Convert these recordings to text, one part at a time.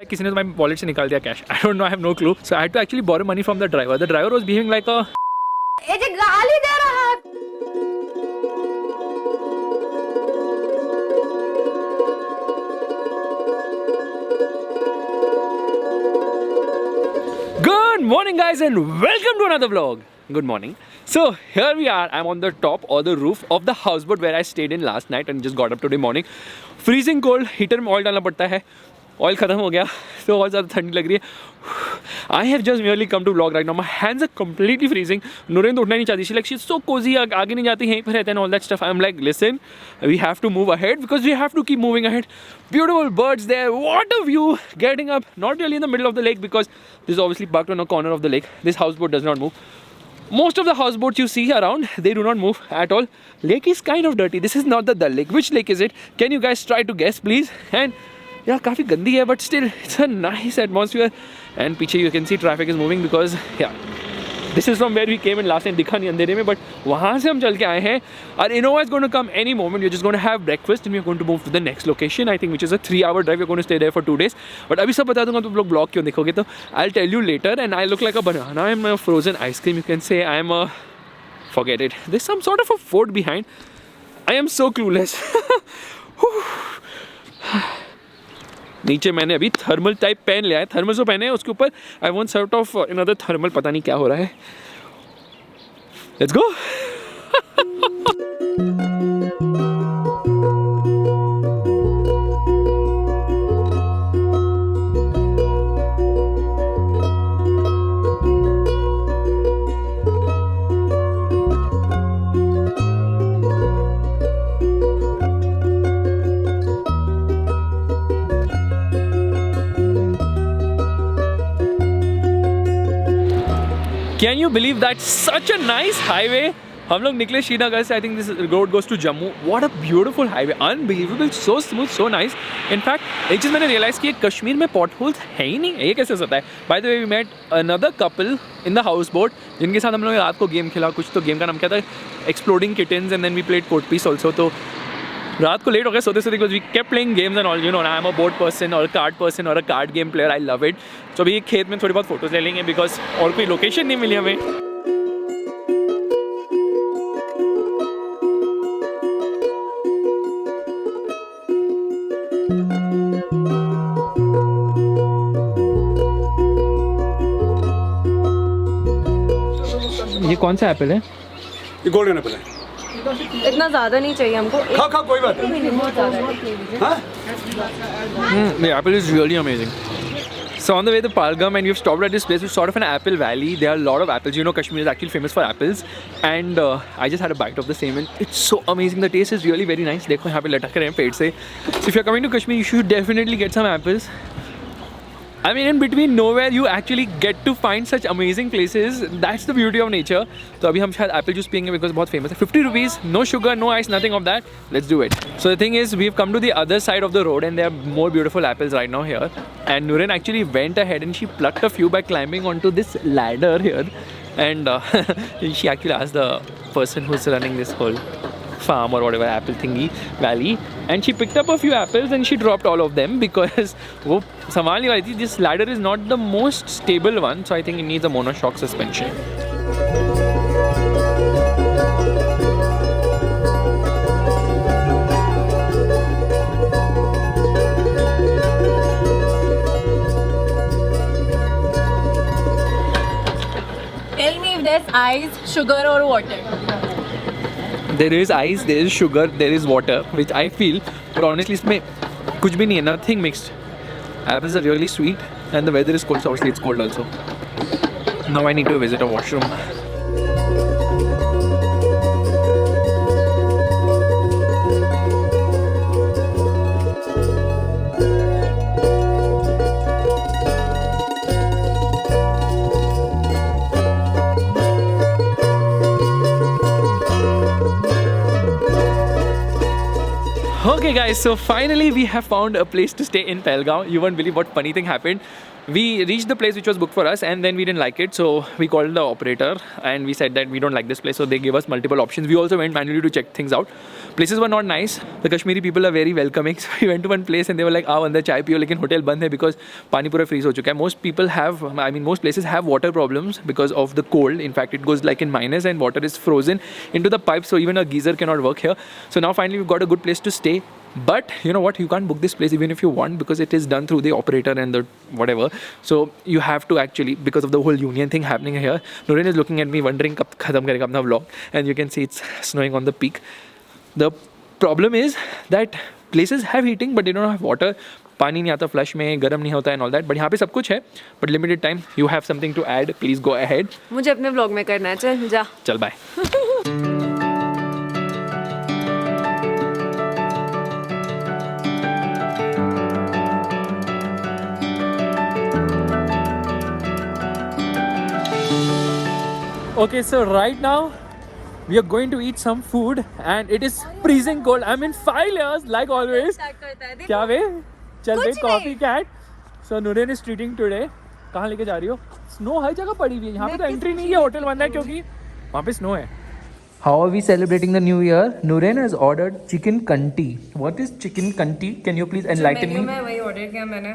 किसी ने तो my wallet से निकाल दिया cash. I don't know. I have no clue. So I had to actually borrow money from the driver. The driver was behaving like a. ये जो गाली दे रहा है. Good morning, guys, and welcome to another vlog. Good morning. So here we are. I'm on the top or the roof of the houseboat where I stayed in last night and just got up today morning. Freezing cold. Heater में oil डालना पड़ता है. Oil खत्म हो गया तो बहुत ज़्यादा ठंडी लग रही है. I have just merely come to vlog right now. My hands are completely freezing. Nureen तो उठना नहीं चाहती. She's like, she's so cozy. आगे नहीं जाती, यहीं पर रहते हैं and all that stuff. I'm like, listen, we have to move ahead because we have to keep moving ahead. Beautiful birds there. What a view. Getting up, not really in the middle of the lake because this is obviously parked on a corner of the lake. This houseboat does not move. Most of the houseboats you see around, they do not move at all. Lake is kind of dirty. This is not the Dal Lake. Which lake is it? Can you guys try to guess, please? And yeah, काफ़ी गंदी है, but still it's a nice atmosphere. And पीछे you can see traffic is moving because yeah, this is from where we came in last night. दिखा नहीं अंधेरे में, but वहाँ से हम चल के आए हैं. Our Innova is going to come any moment. We're just going to have breakfast and we're going to move to the next location. I think which is a 3-hour drive. We're going to stay there for 2 days. But अभी सब बता दूँगा तुम लोग blog क्यों देखोगे तो I'll tell you later. And I look like a banana. I'm a frozen ice cream. You can say I'm a forget it. There's some sort of a fort behind. I am so clueless. नीचे मैंने अभी thermal type पहन लिया है. Thermal जो पहने हैं उसके ऊपर I want sort of another thermal. पता नहीं क्या हो रहा है. Let's go. Can you believe that? Such a nice highway. हम लोग निकले श्रीनगर से. I think this road goes to Jammu. What a beautiful highway. Unbelievable. So smooth, so nice. In fact, एक चीज़ मैंने realize की कश्मीर में potholes है ही नहीं. ये कैसे हो सकता है? By the way, we met another couple in the houseboat जिनके साथ हम लोग रात को गेम खेला. कुछ तो गेम का नाम क्या था? Exploding Kittens, and then we played Code Piece also. तो रात को लेट हो गया सोते सोते because we kept playing games and all, you know, I am a boat person or a card person or a card game player. I love it. So अभी खेत में थोड़ी बहुत फोटोज ले लेंगे because और कोई लोकेशन नहीं मिली हमें. ये कौन सा एप्पल है? ये गोल्डन एप्पल है. इतना ज़्यादा नहीं चाहिए हमको. खा कोई बात नहीं. The apple is really amazing. So on the way to Pahalgam and we've stopped at this place, which is sort of an apple valley. There are a lot of apples. You know, Kashmir is actually famous for apples. And I just had a bite of the same and it's so amazing. The taste is really very nice. देखो यहाँ पे लटक रहे हैं पेड़ से. So if you're coming to Kashmir, you should definitely get some apples. I mean, in between nowhere you actually get to find such amazing places. That's the beauty of nature. तो अभी हम शायद apple juice पियेंगे because बहुत famous है. 50 rupees, no sugar, no ice, nothing of that. Let's do it. So the thing is, we've come to the other side of the road and there are more beautiful apples right now here. And Nureen actually went ahead and she plucked a few by climbing onto this ladder here. And she actually asked the person who's running this whole farm or whatever apple thingy valley, and she picked up a few apples and she dropped all of them because वो संभालने वाली थी. This ladder is not the most stable one, so I think it needs a monoshock suspension. Tell me if there's ice, sugar or water. There is ice, there is sugar, there is water, which I feel, but honestly इसमें कुछ भी नहीं है, nothing mixed. Apples are really sweet and the weather is cold, so obviously it's cold also. Now I need to visit a washroom. Okay guys, so finally we have found a place to stay in Pahalgam. You won't believe what funny thing happened. we reached the place which was booked for us, and then we didn't like it, so we called the operator and we said that we don't like this place. So they gave us multiple options. We also went manually to check things out. Places were not nice. The Kashmiri people are very welcoming. So we went to one place and they were like, "Aao andar chai piyo, lekin hotel band hai because pani pura freeze ho chuka hai." Most people have, I mean, most places have water problems because of the cold. In fact, it goes like in minus and water is frozen into the pipes, so even a geyser cannot work here. So now finally we've got a good place to stay. But you know what, you can't book this place even if you want, because it is done through the operator and the whatever. So you have to actually, because of the whole union thing happening here. Noreen is looking at me wondering kab khatam karega apna vlog, and you can see it's snowing on the peak. The problem is that places have heating but they don't have water. पानी नहीं आता flush में, गर्म नहीं होता and all that. But यहाँ पे सब कुछ है, but limited time. You have something to add, please go ahead. मुझे अपने vlog में करना है, चल जा. चल bye. Okay, so right now we are going to eat some food and it is freezing cold. I'm in 5 layers like always. क्या वे? चल बे coffee cat. So Nureen is treating today. कहाँ लेके जा रही हो? Snow हर जगह पड़ी हुई है. यहाँ पे तो एंट्री नहीं है, होटल बंद है क्योंकि वहाँ पे स्नो है. How are we celebrating the new year? Nureen has ordered chicken kanti. What is chicken kanti? Can you please enlighten me? मैं वही ऑर्डर किया मैंने.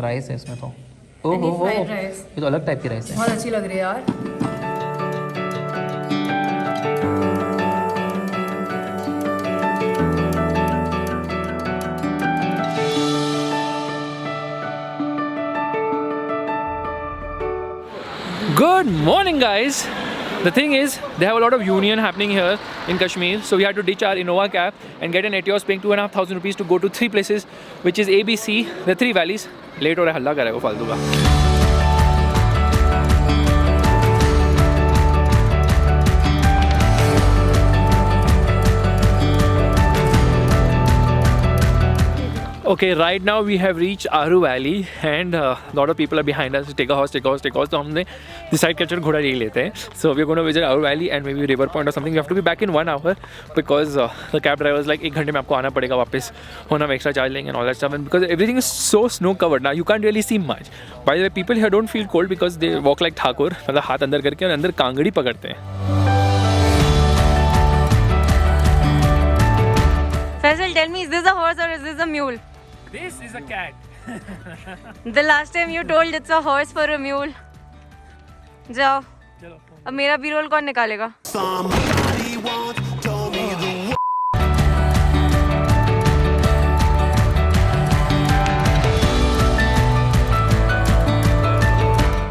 राइस है इसमें तो. ओहो, ये तो अलग टाइप की राइस है. बहुत अच्छी लग रही है यार. Good morning, guys. The thing is, they have a lot of union happening here in Kashmir, so we had to ditch our Innova cab and get an Etios paying 2,500 rupees to go to 3 places, which is ABC, the 3 valleys. Late हो रहा है, हल्ला करेगा फालतू का. Okay, right now we have reached Aru Valley and a lot of people are behind us. Take a horse. So हमने decide किया चलो घोड़ा ले लेते हैं. So we are going to visit Aru Valley and maybe River Point or something. We have to be back in 1 hour because the cab driver was like 1 घंटे में आपको आना पड़ेगा वापस. होना extra charge लेंगे and all that stuff. And because everything is so snow covered now, you can't really see much. By the way, people here don't feel cold because they walk like Thakur. मतलब हाथ अंदर करके और अंदर कांगड़ी पकड़ते हैं. Faisal, tell me, is this a horse or is this a mule? This is a cat. The last time you told it's a horse for a mule. जाओ. अब मेरा बी रोल कौन निकालेगा?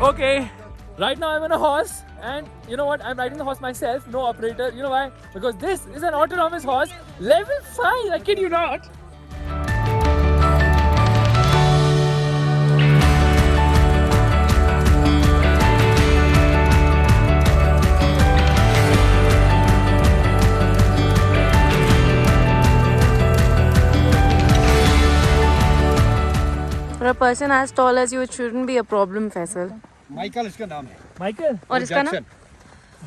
Okay, right now I'm on a horse and you know what, I'm riding the horse myself, no operator. You know why? Because this is an autonomous horse, level 5, I kid you not. For a person as tall as you, it shouldn't be a problem, Faisal. Michael इसका नाम है. Michael? और इसका नाम?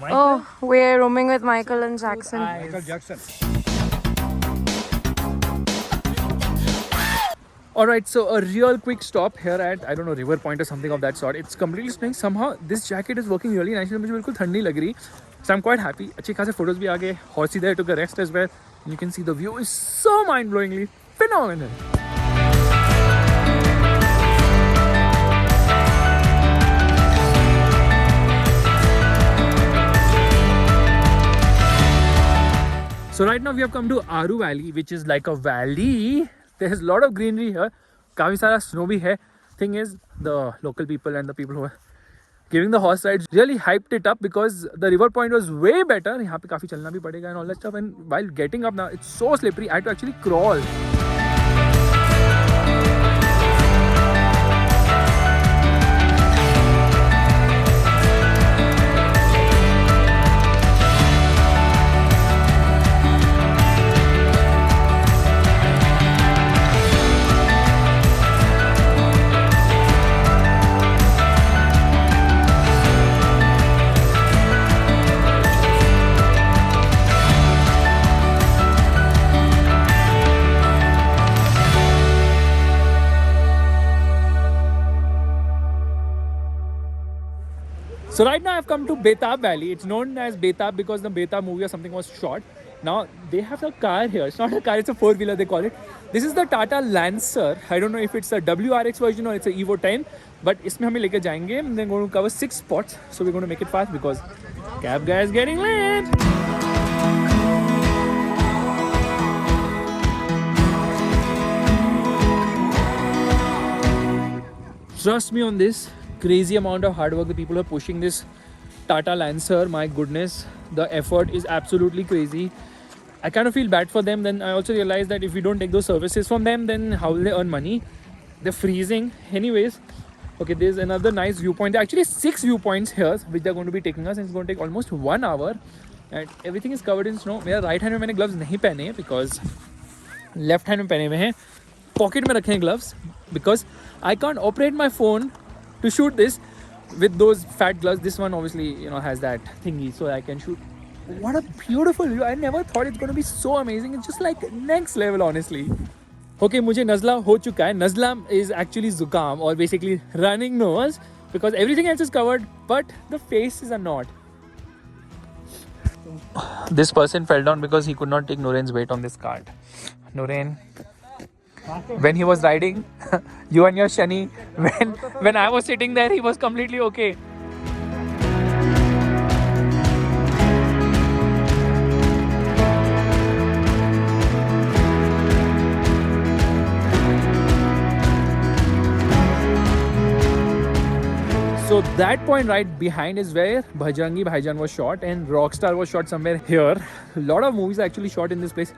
Michael? Oh, we're roaming with Michael and Jackson. Michael Jackson. Alright, so a real quick stop here at, I don't know, River Point or something of that sort. It's completely snowing. Somehow this jacket is working really nicely. मुझे बिल्कुल ठंड नहीं लग रही. So I'm quite happy. अच्छे खासे photos भी आ गए. Horsey there took a rest as well. You can see the view is so mind-blowingly phenomenal. So right now we have come to Aru Valley, which is like a valley. There's a lot of greenery here. काफी सारा snow भी है. Thing is, the local people and the people who are giving the horse rides really hyped it up because the river point was way better. यहाँ पे काफी चलना भी पड़ेगा and all that stuff. And while getting up now, it's so slippery. I had to actually crawl. So right now I've come to Betab Valley. It's known as Betab because the Betab movie or something was shot. Now they have a car here. It's not a car, it's a four-wheeler they call it. This is the Tata Lancer. I don't know if it's a WRX version or it's a Evo 10. But इसमें हमें लेके जाएंगे. They're going to cover 6 spots. So we're going to make it fast because cab guy is getting late. Trust me on this. Crazy amount of hard work the people are pushing this Tata Lancer. My goodness, the effort is absolutely crazy. I kind of feel bad for them. Then I also realized that if we don't take those services from them, then how will they earn money? They're freezing. Anyways, okay, there's another nice viewpoint. There are actually 6 viewpoints here which they're going to be taking us, and it's going to take almost 1 hour. And everything is covered in snow. मेरा right hand में मैंने gloves नहीं पहने हैं because left hand में पहने हुए हैं. Pocket में रखे हैं gloves because I can't operate my phone to shoot this with those fat gloves. This one obviously, you know, has that thingy so I can shoot. What a beautiful view. I never thought it's going to be so amazing. It's just like next level, honestly. Okay, मुझे नज़ला हो चुका है. नज़ला is actually zukam or basically running nose because everything else is covered but the faces are not. This person fell down because he could not take Noren's weight on this cart. Noren, when he was riding, you and your Shani, when I was sitting there, he was completely okay. So that point right behind is where Bajrangi Bhaijaan was shot and Rockstar was shot somewhere here. A lot of movies are actually shot in this place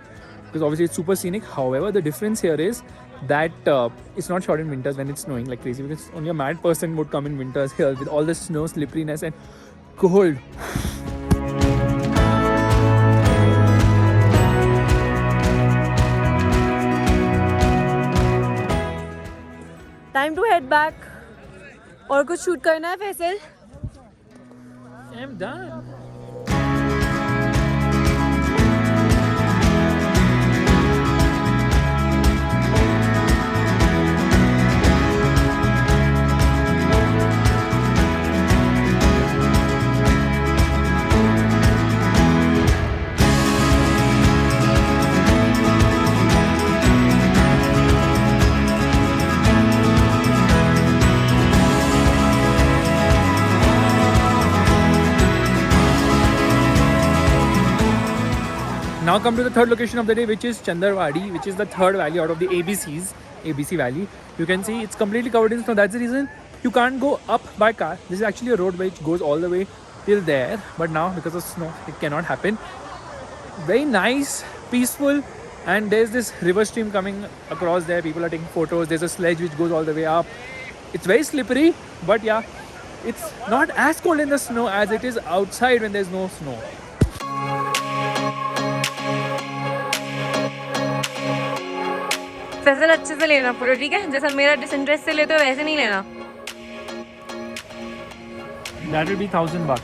because obviously it's super scenic. However, the difference here is that it's not shot in winters when it's snowing like crazy because only a mad person would come in winters here with all the snow, slipperiness and cold. Time to head back. और कुछ shoot करना है Faisal? I'm done. Now come to the third location of the day, which is Chandanwari, which is the third valley out of the ABC Valley. You can see it's completely covered in snow. That's the reason you can't go up by car. This is actually a road which goes all the way till there. But now because of snow, it cannot happen. Very nice, peaceful. And there's this river stream coming across there. People are taking photos. There's a sledge which goes all the way up. It's very slippery, but yeah, it's not as cold in the snow as it is outside when there's no snow. Faisal अच्छे से लेना पूरा, ठीक है? जैसा मेरा disinterest से लेते हो वैसे नहीं लेना. That will be $1,000.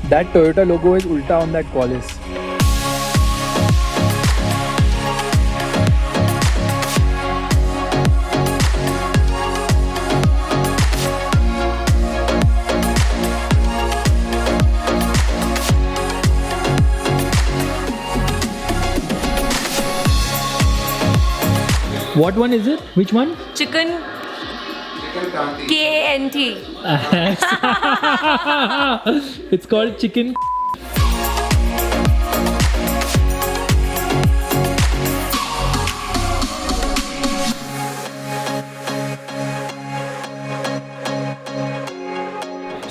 That Toyota logo is ulta on that Qualis. What one is it? Which one? Chicken KNT. It's called chicken.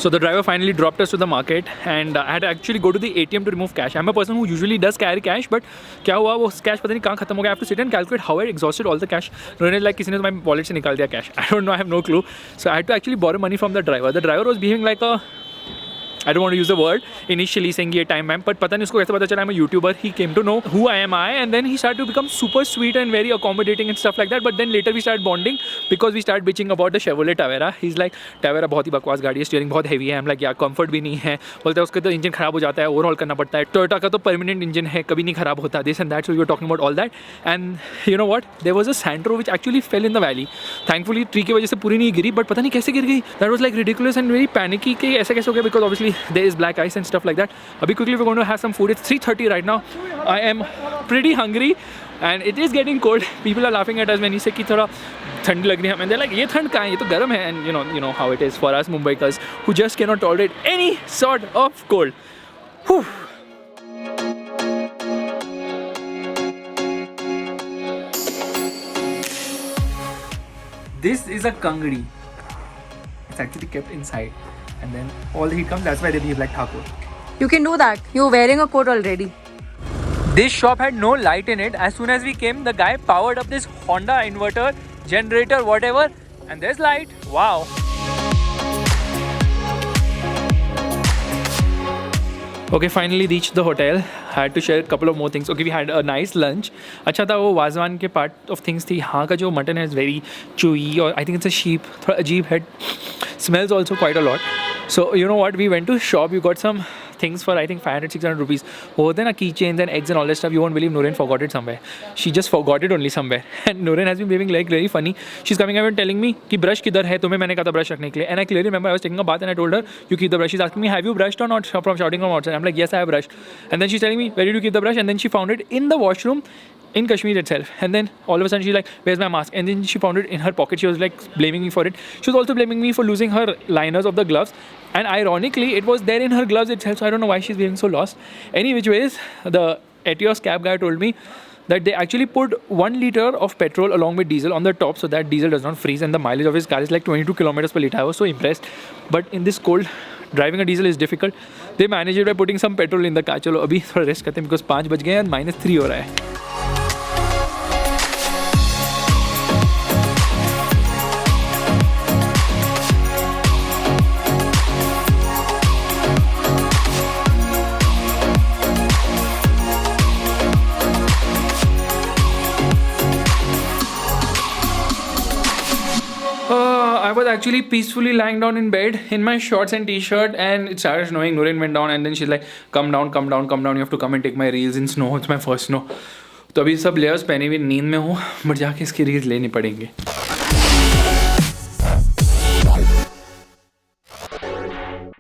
So the driver finally dropped us to the market and I had to actually go to the ATM to remove cash. I'm a person who usually does carry cash, but क्या हुआ वो cash पता नहीं कहाँ खत्म हो गया. I have to sit and calculate how I exhausted all the cash. उन्होंने like किसी ने तो my wallet से निकाल दिया cash. I don't know, I have no clue. So I had to actually borrow money from the driver. The driver was behaving like a I don't want to use the word initially saying ये time ma'am, but पता नहीं उसको कैसे पता चला I'm a YouTuber. He came to know who I am, and then he started to become super sweet and very accommodating and stuff like that. But then later we started bonding because we started bitching about the Chevrolet Tavera. He's like Tavera बहुत ही बकवास गाड़ी है, steering बहुत heavy है. I'm like यार comfort भी नहीं है, बोलता है उसका तो इंजन खराब हो जाता है, ओवरऑल करना पड़ता है. टोयोटा का तो परमानेंट इंजन है, कभी नहीं खराब होता. This and that. So we were talking about all that, and you know what? There was a Santro which actually fell in the valley. Thankfully tree की वजह से पूरी नहीं गिरी, but पता नहीं कैसे गिर गई. That was like ridiculous and very panicky कि ऐसा कैसे हो गया, because obviously there is black ice and stuff like that. अभी quickly we're going to have some food. It's 3:30 right now. I am pretty hungry and it is getting cold. People are laughing at us when you say कि थोड़ा ठंड लग रही है, and they're like ये ठंड कहाँ है, ये तो गर्म है. And you know how it is for us Mumbaikars who just cannot tolerate any sort of cold. Whew. This is a kangdi. It's actually kept inside, and then all the heat comes. That's why they behave like Thakur. You can do that. You're wearing a coat already. This shop had no light in it. As soon as we came, the guy powered up this Honda inverter, generator, whatever, and there's light. Wow. Okay, finally reached the hotel. Had to share a couple of more things. Okay, we had a nice lunch. अच्छा था वो वाजवान के part of things थी. यहाँ का जो mutton है is very chewy, or I think it's a sheep. थोड़ा अजीब है. Smells also quite a lot. So you know what? We went to shop. You got some things for I think 500-600 rupees. वो होते हैं ना keychains and eggs and all that stuff. You won't believe Nurin forgot it somewhere. She just forgot it only somewhere. And Nurin has been behaving like very funny. She's coming up and telling me कि brush किधर है तुम्हें, मैंने कहा था brush रखने के लिए. And I clearly remember I was taking a bath and I told her you keep the brush. She's asking me have you brushed or not from shouting from outside. I'm like yes I have brushed. And then she's telling me where did you keep the brush? And then she found it in the washroom in Kashmir itself. And then all of a sudden she's like where's my mask? And then she found it in her pocket. She was like blaming me for it. She was also blaming me for losing her liners of the gloves. And ironically, it was there in her gloves itself, so I don't know why she's being so lost. Any which ways, the Etios cab guy told me that they actually put 1 liter of petrol along with diesel on the top so that diesel does not freeze, and the mileage of his car is like 22 kilometers per liter. I was so impressed. But in this cold, driving a diesel is difficult. They managed it by putting some petrol in the car. चलो अभी थोड़ा rest करते हैं because 5 बज गए and -3 हो रहा है. I was actually peacefully lying down in bed in my shorts and t-shirt, and it started snowing. Nurin went down and then she's like, come down, you have to come and take my reels in snow. It's my first snow. तो अभी सब layers पहने हुए नींद में हूँ, but जाके इसकी रील्स लेनी पड़ेंगे.